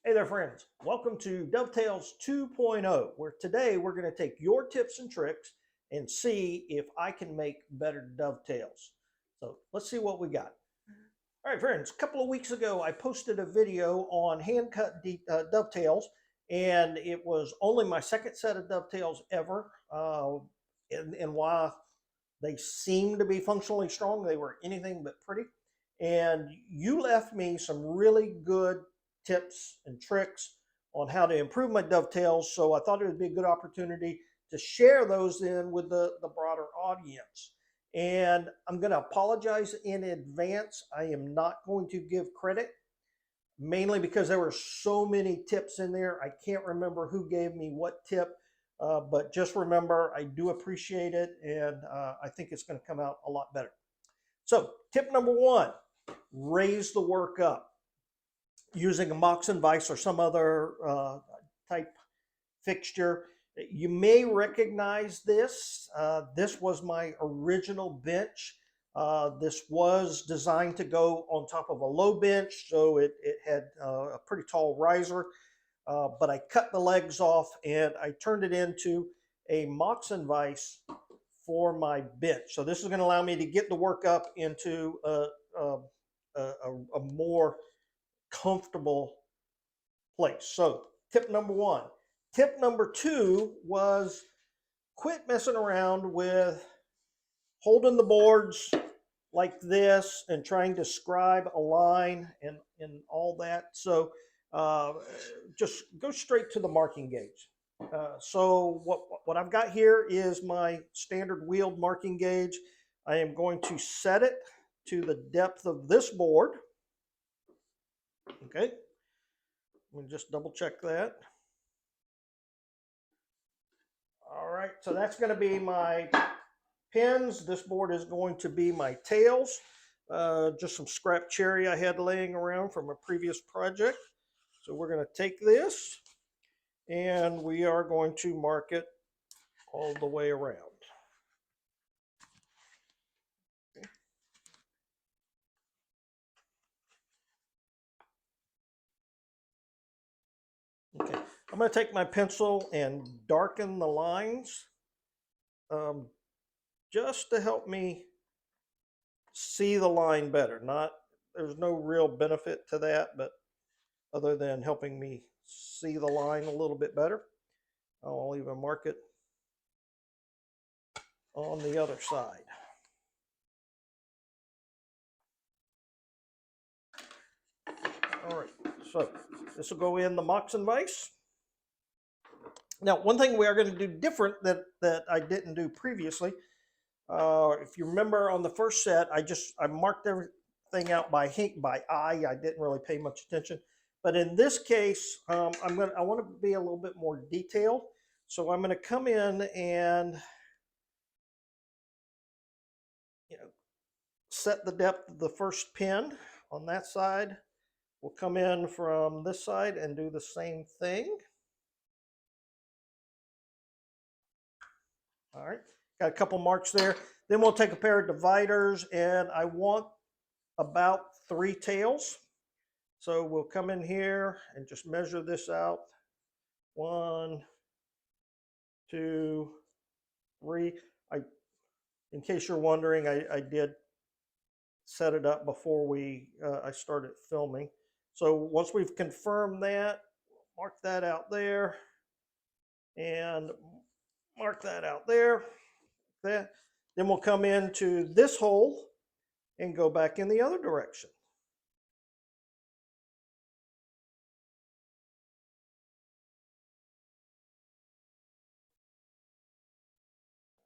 Hey there, friends. Welcome to Dovetails 2.0, where today we're going to take your tips and tricks and see if I can make better dovetails. So let's see what we got. All right, friends, a couple of weeks ago, I posted a video on hand-cut dovetails, and it was only my second set of dovetails ever. And while they seemed to be functionally strong, they were anything but pretty. And you left me some really good tips and tricks on how to improve my dovetails. So I thought it would be a good opportunity to share those in with the broader audience. And I'm going to apologize in advance. I am not going to give credit, mainly because there were so many tips in there. I can't remember who gave me what tip, but just remember, I do appreciate it, and I think it's going to come out a lot better. So tip number one, raise the work up using a Moxon vise or some other type fixture. You may recognize this. This was my original bench. This was designed to go on top of a low bench, so it had a pretty tall riser, but I cut the legs off and I turned it into a Moxon vise for my bench. So this is going to allow me to get the work up into a more comfortable place. So tip number one. Tip number two was quit messing around with holding the boards like this and trying to scribe a line and all that. So just go straight to the marking gauge. So what I've got here is my standard wheeled marking gauge. I am going to set it to the depth of this board. Okay, let me just double check that. All right, so that's going to be my pins. This board is going to be my tails. Just some scrap cherry I had laying around from a previous project. So we're going to take this and we are going to mark it all the way around. Okay, I'm going to take my pencil and darken the lines just to help me see the line better. There's no real benefit to that, but other than helping me see the line a little bit better. I'll even mark it on the other side. All right, so this will go in the Moxon vise. Now, one thing we are going to do different that I didn't do previously, if you remember on the first set, I marked everything out by eye. I didn't really pay much attention. But in this case, I want to be a little bit more detailed. So I'm going to come in and set the depth of the first pin on that side. We'll come in from this side and do the same thing. All right, got a couple marks there. Then we'll take a pair of dividers, and I want about 3 tails. So we'll come in here and just measure this out. 1, 2, 3. In case you're wondering, I did set it up before I started filming. So once we've confirmed that, mark that out there, and mark that out there. Then we'll come into this hole and go back in the other direction.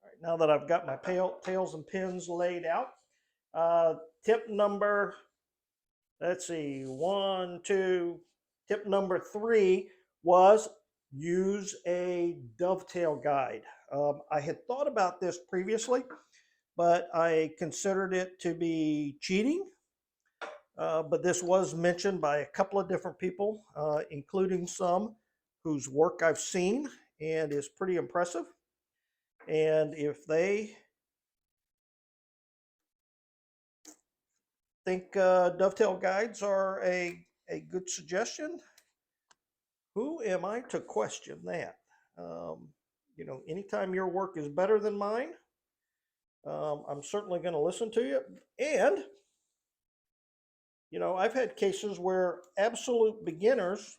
All right, now that I've got my tails and pins laid out, tip number, let's see, 1, 2, tip number 3 was use a dovetail guide. I had thought about this previously, but I considered it to be cheating. But this was mentioned by a couple of different people, including some whose work I've seen and is pretty impressive. And if they think dovetail guides are a good suggestion, Who am I to question that? You know, anytime your work is better than mine, I'm certainly going to listen to you. And, you know, I've had cases where absolute beginners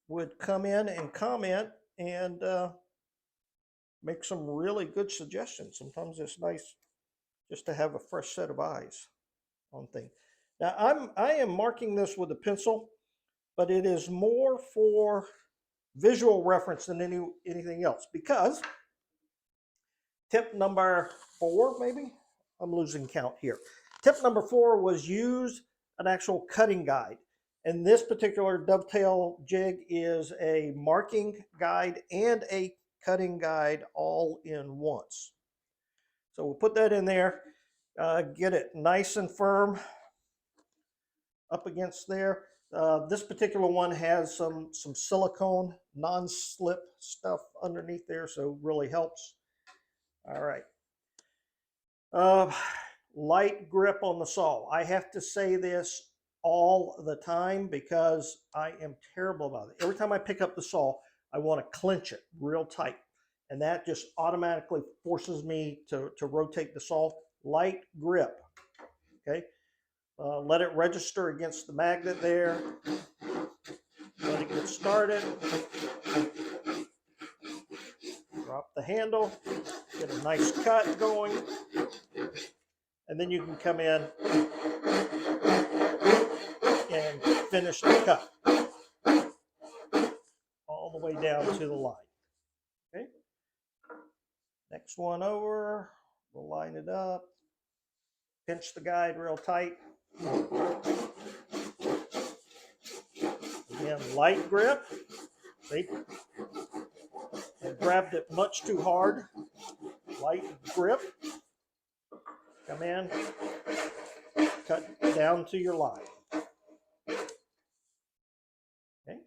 would come in and comment and make some really good suggestions. Sometimes it's nice just to have a fresh set of eyes on things. Now I am marking this with a pencil, but it is more for visual reference than anything else, because tip number 4, maybe I'm losing count here. Tip number 4 was use an actual cutting guide. And this particular dovetail jig is a marking guide and a cutting guide all in once. So we'll put that in there, get it nice and firm up against there. This particular one has some silicone non-slip stuff underneath there, so really helps. All right. Light grip on the saw. I have to say this all the time because I am terrible about it. Every time I pick up the saw, I want to clench it real tight. And that just automatically forces me to rotate the saw. Light grip, okay? Let it register against the magnet there. Let it get started. Drop the handle, get a nice cut going. And then you can come in and finish the cut all the way down to the line. Okay. Next one over, we'll line it up, pinch the guide real tight. Again, light grip. See, I grabbed it much too hard. Light grip. Come in, cut down to your line. Okay.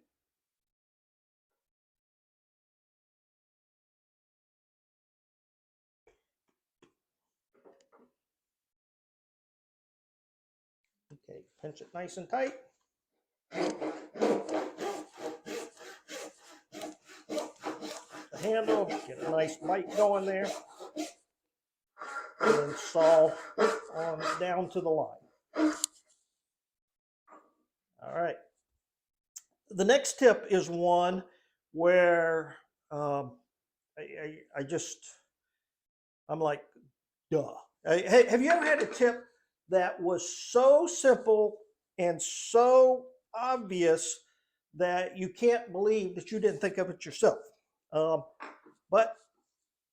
Okay, pinch it nice and tight. The handle, get a nice bite going there. And then saw on down to the line. All right. The next tip is one where I'm like, duh. Have you ever had a tip that was so simple and so obvious that you can't believe that you didn't think of it yourself? But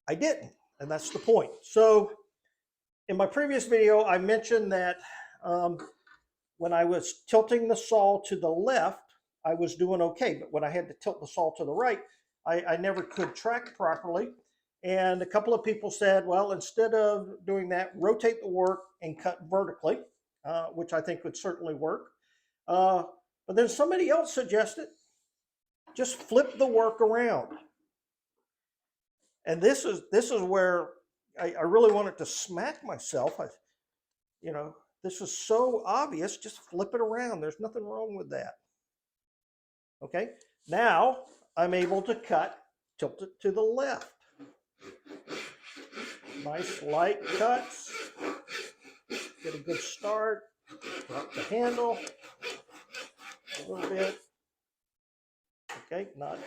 I didn't, and that's the point. So in my previous video, I mentioned that when I was tilting the saw to the left, I was doing okay. But when I had to tilt the saw to the right, I never could track properly. And a couple of people said, well, instead of doing that, rotate the work and cut vertically, which I think would certainly work. But then somebody else suggested, just flip the work around. And this is where I really wanted to smack myself. This is so obvious, just flip it around. There's nothing wrong with that. Okay, now I'm able to tilt it to the left. Nice light cuts, get a good start, drop the handle a little bit. Okay, not.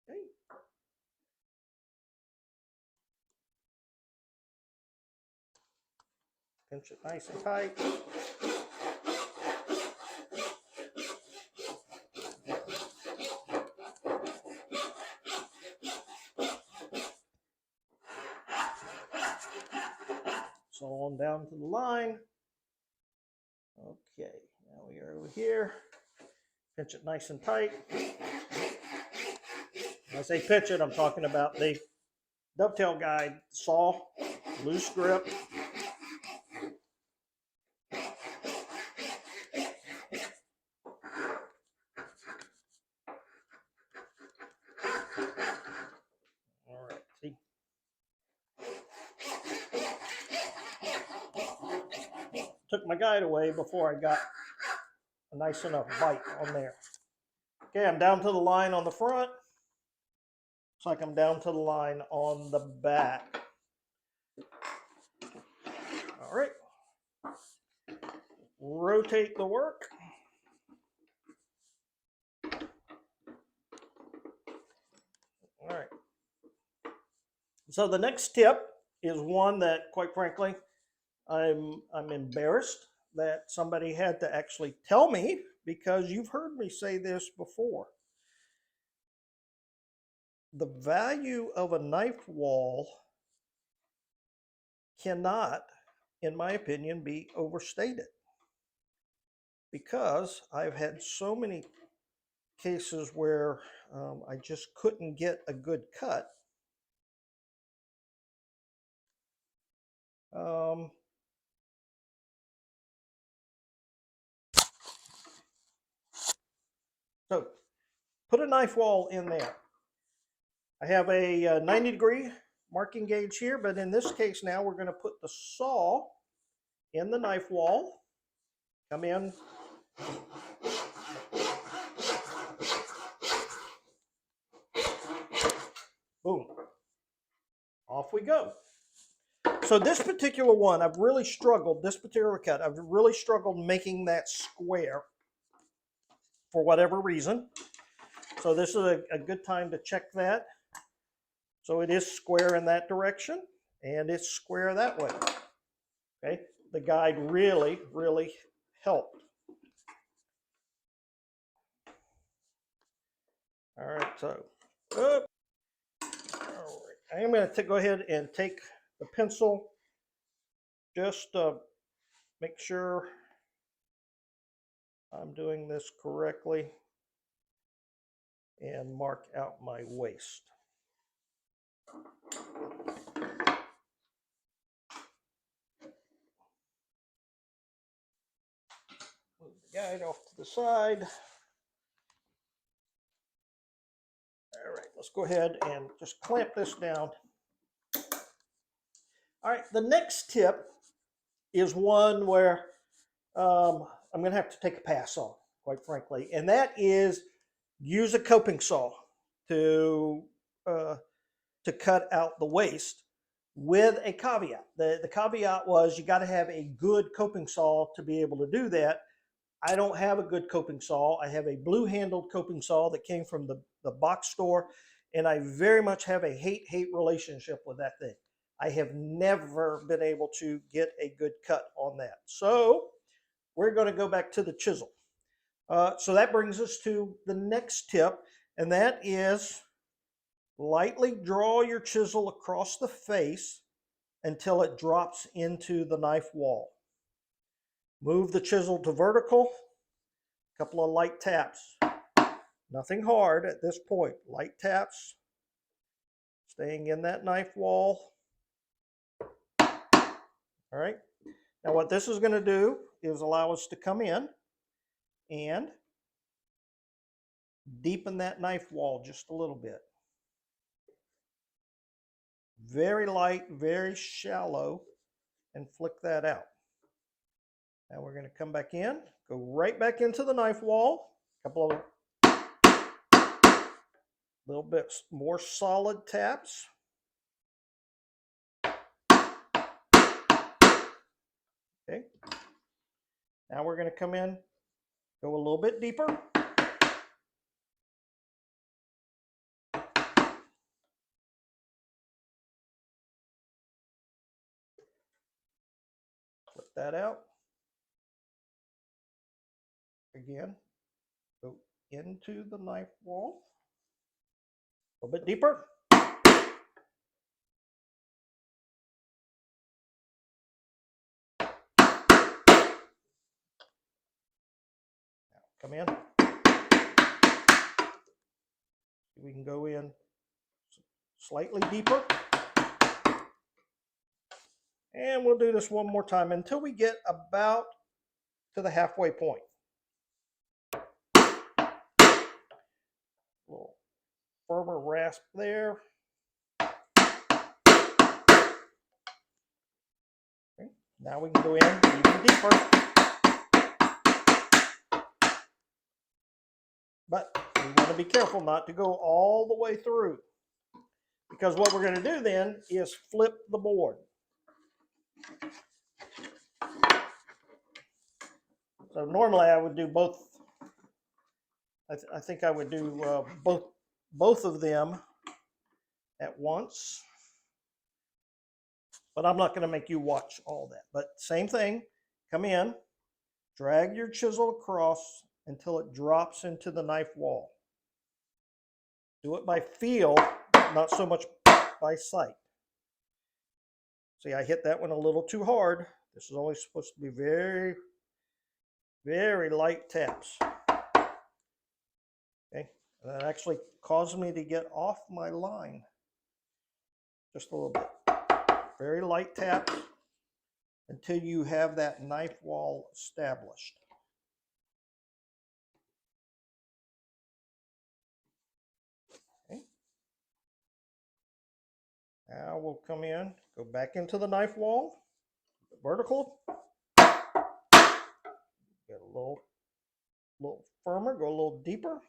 Okay. Pinch it nice and tight. So on down to the line. Okay, now we are over here. Pinch it nice and tight. When I say pinch it, I'm talking about the dovetail guide saw, loose grip. All right, see. took my guide away before I got a nice enough bite on there. Okay, I'm down to the line on the front. Looks like I'm down to the line on the back. All right. Rotate the work. All right. So the next tip is one that, quite frankly, I'm embarrassed that somebody had to actually tell me, because you've heard me say this before. The value of a knife wall cannot, in my opinion, be overstated, because I've had so many cases where I just couldn't get a good cut. So put a knife wall in there. I have a 90-degree marking gauge here, but in this case now we're going to put the saw in the knife wall. Come in. Boom. Off we go. So this particular one, I've really struggled, this particular cut, I've really struggled making that square for whatever reason. So this is a good time to check that. So it is square in that direction, and it's square that way. Okay, the guide really, really helped. All right, so all right. I am going to go ahead and take the pencil, just make sure I'm doing this correctly, and mark out my waist. Move the guide off to the side. All right, let's go ahead and just clamp this down. All right, the next tip is one where I'm going to have to take a pass on, quite frankly, and that is use a coping saw to cut out the waste, with a caveat. The caveat was you got to have a good coping saw to be able to do that. I don't have a good coping saw. I have a blue-handled coping saw that came from the box store, and I very much have a hate-hate relationship with that thing. I have never been able to get a good cut on that. So we're going to go back to the chisel. So that brings us to the next tip, and that is lightly draw your chisel across the face until it drops into the knife wall. Move the chisel to vertical, a couple of light taps. Nothing hard at this point, light taps, staying in that knife wall. All right, now what this is going to do is allow us to come in and deepen that knife wall just a little bit. Very light, very shallow, and flick that out. Now we're going to come back in, go right back into the knife wall, a couple of little bit more solid taps. Okay. Now we're going to come in, go a little bit deeper. Clip that out. Again, go into the knife wall. A little bit deeper. Come in. We can go in slightly deeper. And we'll do this one more time until we get about to the halfway point. A little firmer rasp there. Okay. Now we can go in even deeper. But we want to be careful not to go all the way through, because what we're going to do then is flip the board. So normally I would do both. I think I would do both of them at once. But I'm not going to make you watch all that. But same thing, come in, drag your chisel across until it drops into the knife wall. Do it by feel, not so much by sight. See, I hit that one a little too hard. This is only supposed to be very, very light taps. Okay, and that actually caused me to get off my line just a little bit. Very light taps until you have that knife wall established. Okay. Now we'll come in, go back into the knife wall, vertical. Get a little firmer, go a little deeper.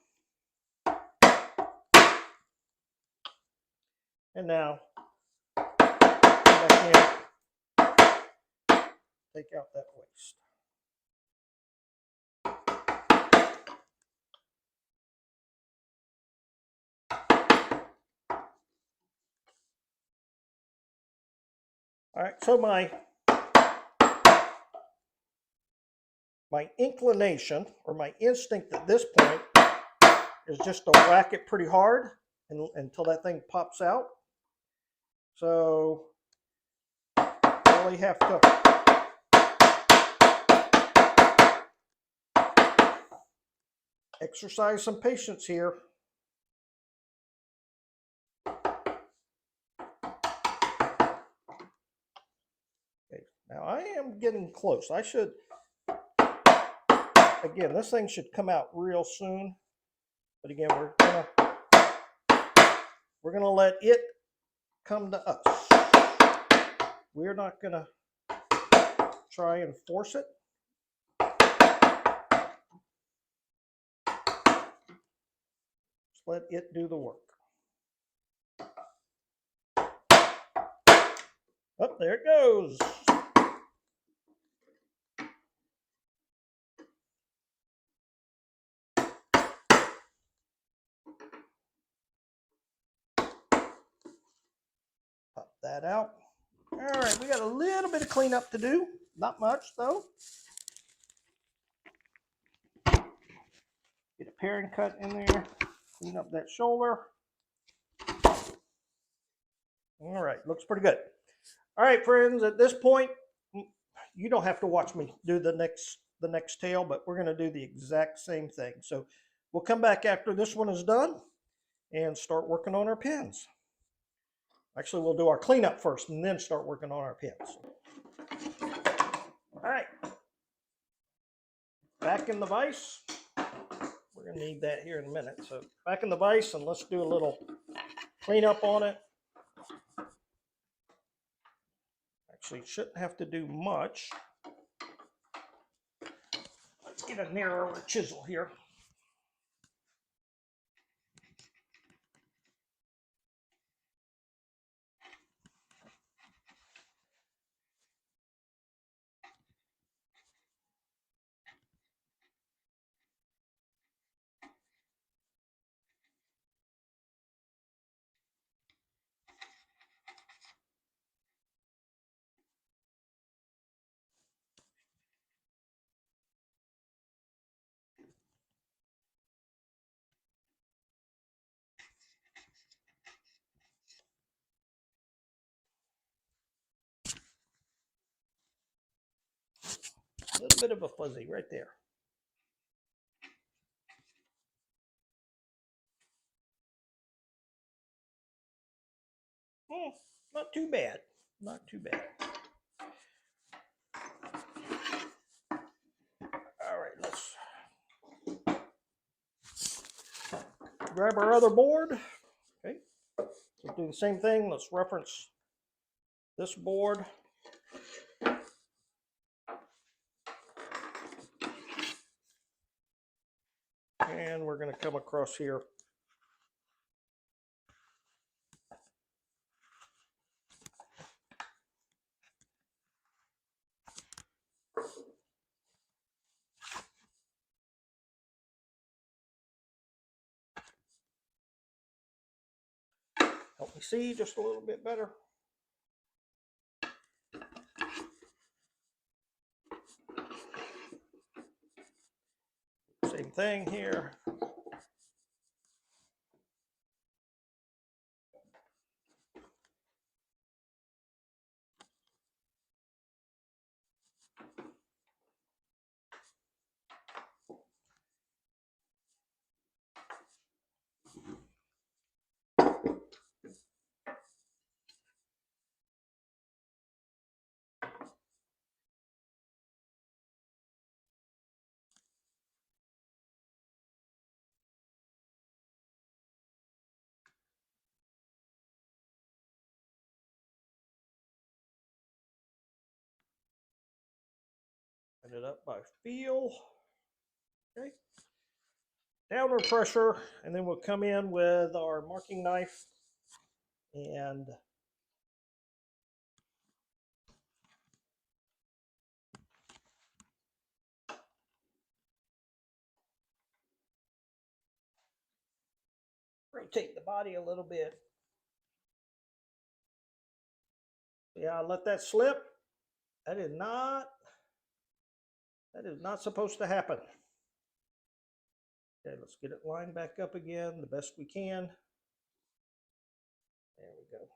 And now, back in, take out that waste. All right, so my inclination or my instinct at this point is just to whack it pretty hard until that thing pops out. So really have to exercise some patience here. Okay, now I am getting close. I should, again, this thing should come out real soon. But again, we're gonna let it come to us. We're not gonna try and force it. Just let it do the work. Oh, there it goes. Pop that out. All right, we got a little bit of cleanup to do. Not much, though. Get a paring cut in there. Clean up that shoulder. All right, looks pretty good. All right, friends, at this point, you don't have to watch me do the next tail, but we're going to do the exact same thing. So we'll come back after this one is done and start working on our pins. Actually, we'll do our cleanup first and then start working on our pins. All right, back in the vise. We're going to need that here in a minute. So back in the vise, and let's do a little cleanup on it. Actually, shouldn't have to do much. Let's get a narrower chisel here. A little bit of a fuzzy right there. Not too bad. Not too bad. All right, let's grab our other board. Okay, so do the same thing. Let's reference this board. And we're going to come across here. Help me see just a little bit better. Same thing here. Set it up by feel. Okay. Downward pressure, and then we'll come in with our marking knife and rotate the body a little bit. Yeah, let that slip. That is not supposed to happen. Okay, let's get it lined back up again the best we can. There we go.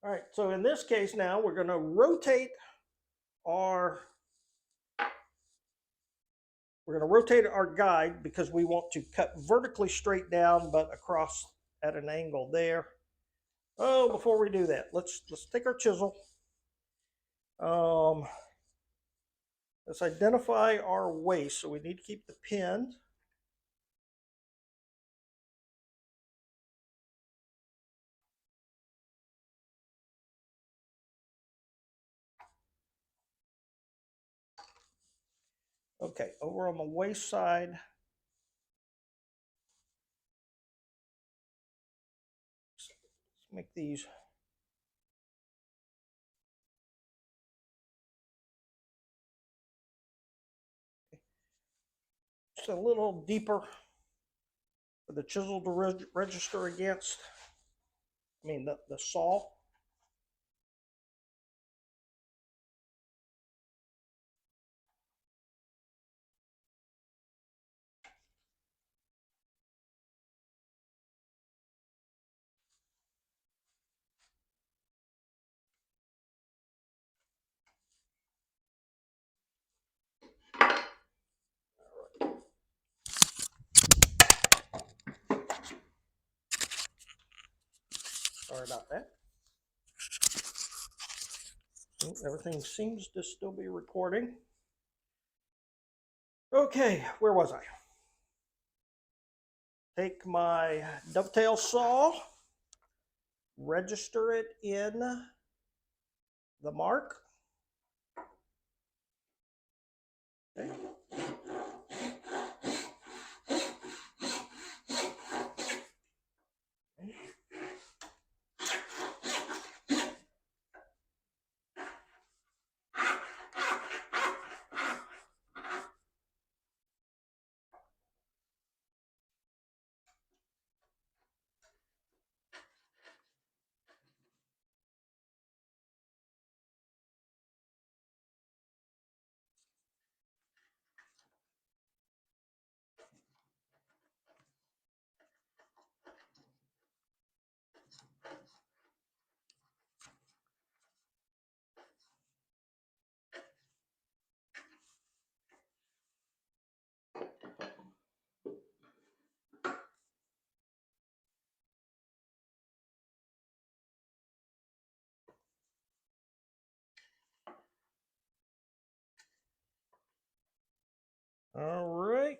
All right, so in this case now we're going to rotate our guide because we want to cut vertically straight down but across at an angle there. Oh, before we do that, let's take our chisel. Let's identify our waist. So we need to keep the pin. Okay, over on the waist side, let's make these just a little deeper for the chisel to register against. I mean the saw. Sorry about that. Everything seems to still be recording. Okay, where was I? Take my dovetail saw, register it in the mark. Okay. All right.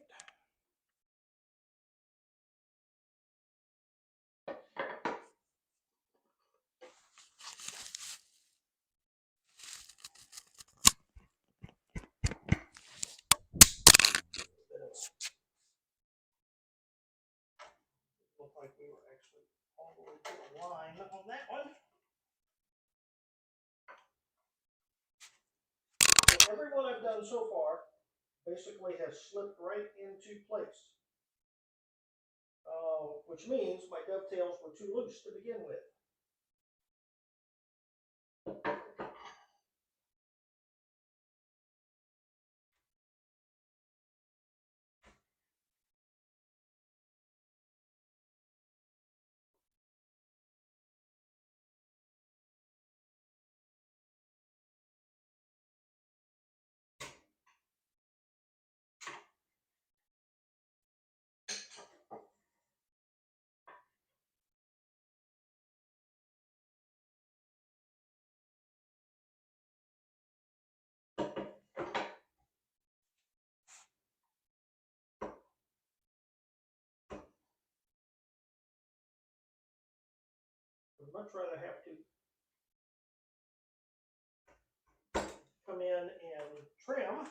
like we were actually all the way to the line on that one. So every one I've done so far basically has slipped right into place, which means my dovetails were too loose to begin with. I'd much rather have to come in and trim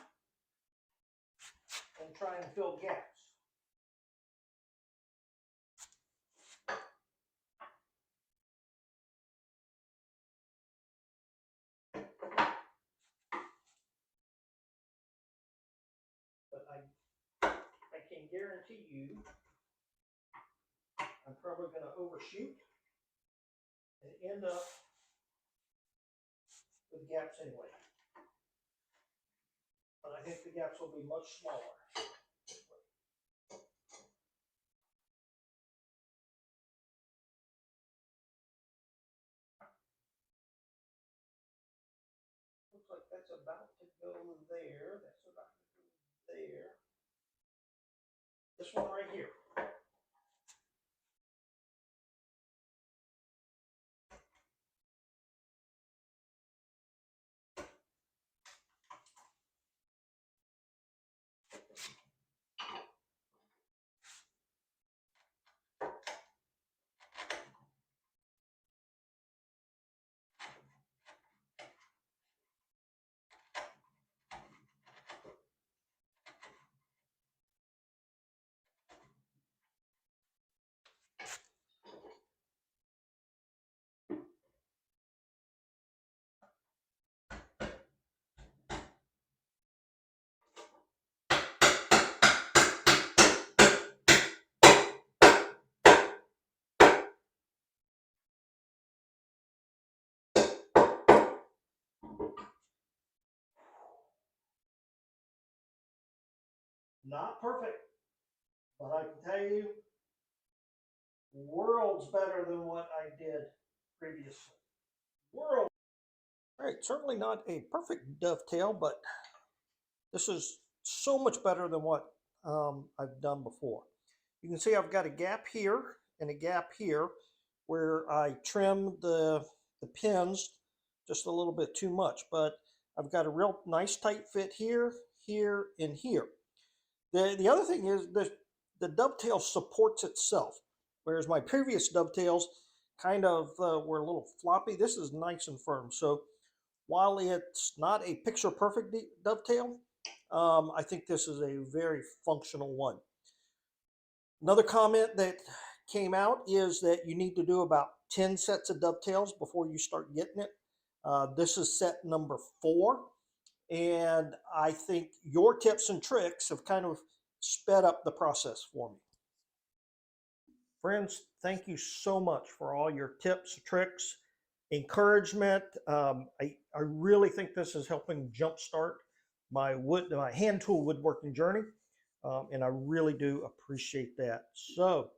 and try and fill gaps. But I can guarantee you I'm probably going to overshoot and end up with gaps anyway. But I think the gaps will be much smaller. Looks like that's about to go there. That's about to go there. This one right here. Not perfect, but I can tell you, worlds better than what I did previously. World. All right, certainly not a perfect dovetail, but this is so much better than what I've done before. You can see I've got a gap here and a gap here where I trimmed the pins just a little bit too much, but I've got a real nice tight fit here, here, and here. The other thing is that the dovetail supports itself, whereas my previous dovetails kind of were a little floppy. This is nice and firm. So while it's not a picture perfect dovetail, I think this is a very functional one. Another comment that came out is that you need to do about 10 sets of dovetails before you start getting it. This is set number 4. And I think your tips and tricks have kind of sped up the process for me. Friends, thank you so much for all your tips, tricks, encouragement. I really think this is helping jumpstart my hand tool woodworking journey, and I really do appreciate that. So,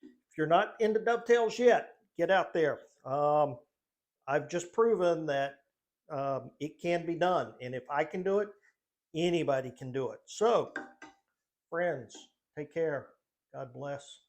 if you're not into dovetails yet, get out there. I've just proven that it can be done, and if I can do it, anybody can do it. So, friends, take care. God bless.